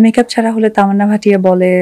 Makeup ছাড়া হলে তামান্না ভাটিয়া বলে,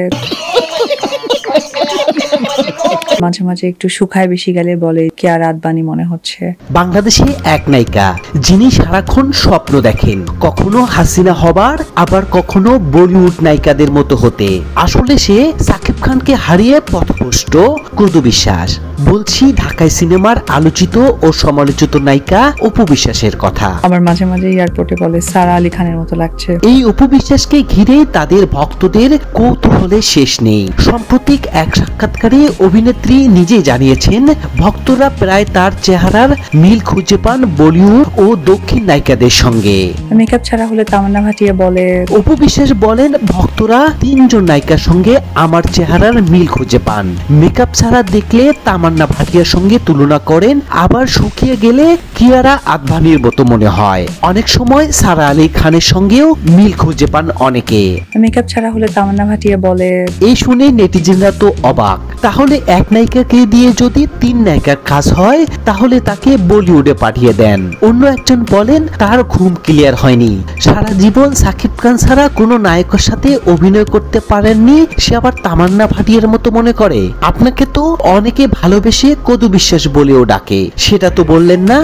মাঝে মাঝে একটু শুকায় বেশি গেলে বলে কিয়ারা আদবানি মনে হচ্ছে। বাংলাদেশে এক নায়িকা যিনি সারাক্ষণ স্বপ্ন দেখেন কখনো হাসিনা হবার, আবার কখনো বলিউড নায়িকাদের মতো হতে। আসলে সে সাকিব খানকে হারিয়ে পথভ্রষ্ট কুদু বিশ্বাস। বলছি ঢাকায় সিনেমার আলোচিত ও সমালোচিত নায়িকা অপু বিশ্বাসের কথা। আবার মাঝে মাঝে এয়ারপোর্টে বলে সারা আলী খানের মতো লাগছে। এই অপু বিশ্বাসকে ঘিরে তাদের ভক্তদের কৌতূহলের শেষ নেই। সাম্প্রতিক এক সাক্ষাৎকারে অভিনেত্রী নিজেই জানিয়েছেন ভক্তরা প্রায় তার চেহারার মিল খুঁজে পান বলিউড ও দক্ষিণ নায়িকাদের সঙ্গে। মেকআপ ছাড়া হলে তামান্না ভাটিয়া বলে, অপু বিশ্বাস বলেন ভক্তরা 3 জন নায়িকার সঙ্গে আমার চেহারার মিল খুঁজে পান। মেকআপ ছাড়া দেখলে তামান্না ভাটিয়ার সঙ্গে তুলনা করেন, আবার শুকিয়ে গেলে কিয়ারা আদভানির মতো মনে হয়। অনেক সময় সারা আলী খানের সঙ্গেও মিল খুঁজে পান অনেকে। মেকআপ ছাড়া হলে তামান্না ভাটিয়া বলে, এই শুনে নেটিজেনরা তো অবাক। তাহলে এক নায়িকাকে দিয়ে যদি 3 নায়িকার কাজ হয় তাহলে তাকে বলিউডে পাঠিয়ে দেন। অন্য একজন বলেন তার ঘুম ক্লিয়ার হয়নি, সারা জীবন সাকিব খান ছাড়া কোনো নায়কের সাথে অভিনয় করতে পারেননি, সে আবার তামান্না ভাটিয়ার মতো মনে করে। আপনাকে তো অনেকে ভালোবেসে কদু বিশ্বাস বলেও ডাকে, সেটা তো বললেন না।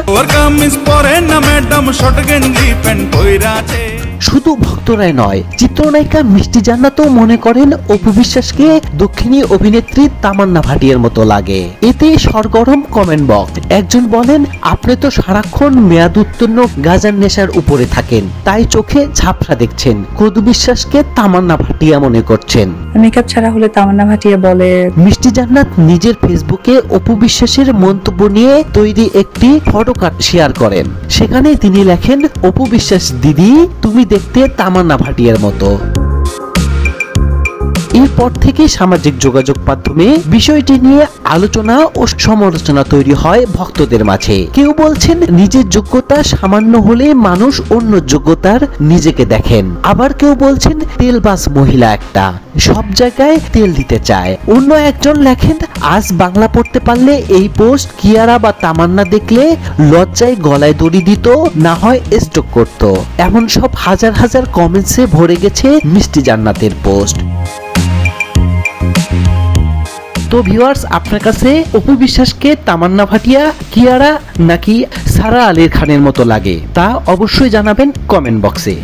শুধু ভক্তরাই নয়, চিত্রনায়িকা মিষ্টি জান্নাতও মনে করেন অপু বিশ্বাসকে দক্ষিণী অভিনেত্রী তামান্না ভাটিয়ার মতো লাগে। এতে সরগরম কমেন্ট বক্স। একজন বলেন, আপনি তো সারাক্ষণ মেয়াদ উত্তীর্ণ গাঁজার নেশার উপরে থাকেন, তাই চোখে ঝাপসা দেখছেন। কদু বিশ্বাসকে তামান্না ভাটিয়া মনে করছেন। মেকআপ ছাড়া হলে তামান্না ভাটিয়া বলে, মিষ্টি জান্নাত নিজের ফেসবুকে অপু বিশ্বাসের মন্তব্য নিয়ে তৈরি একটি ফটো কার্ড শেয়ার করেন। সেখানে তিনি লেখেন, অপু বিশ্বাস দিদি তুমি দেখতে তামান্না ভাটিয়ার মতো। এরপর থেকে সামাজিক যোগাযোগ মাধ্যমে বিষয়টি নিয়ে আলোচনা ও সমালোচনা তৈরি হয় ভক্তদের মাঝে। কেউ বলছেন নিজের যোগ্যতা সামান্য হলে মানুষ অন্য যোগ্যতার নিজেকে দেখেন, আবার কেউ বলছেন তেলবাজ মহিলা একটা, সব জায়গায় তেল দিতে চায়। অন্য একজন লেখেন, আজ বাংলা পড়তে পারলে এই পোস্ট কিয়ারা বা তামান্না দেখলে লজ্জায় গলায় দড়ি দিত, না হয় স্ট্রোক করত। এমন সব হাজার হাজার কমেন্টসে ভরে গেছে মিষ্টি জান্নাতের পোস্ট। তো ভিউয়ার্স, আপনার কাছে অপু বিশ্বাসকে তামান্না ভাটিয়া, কিয়ারা নাকি সারা আলী খানের মতো লাগে তা অবশ্যই জানাবেন কমেন্ট বক্সে।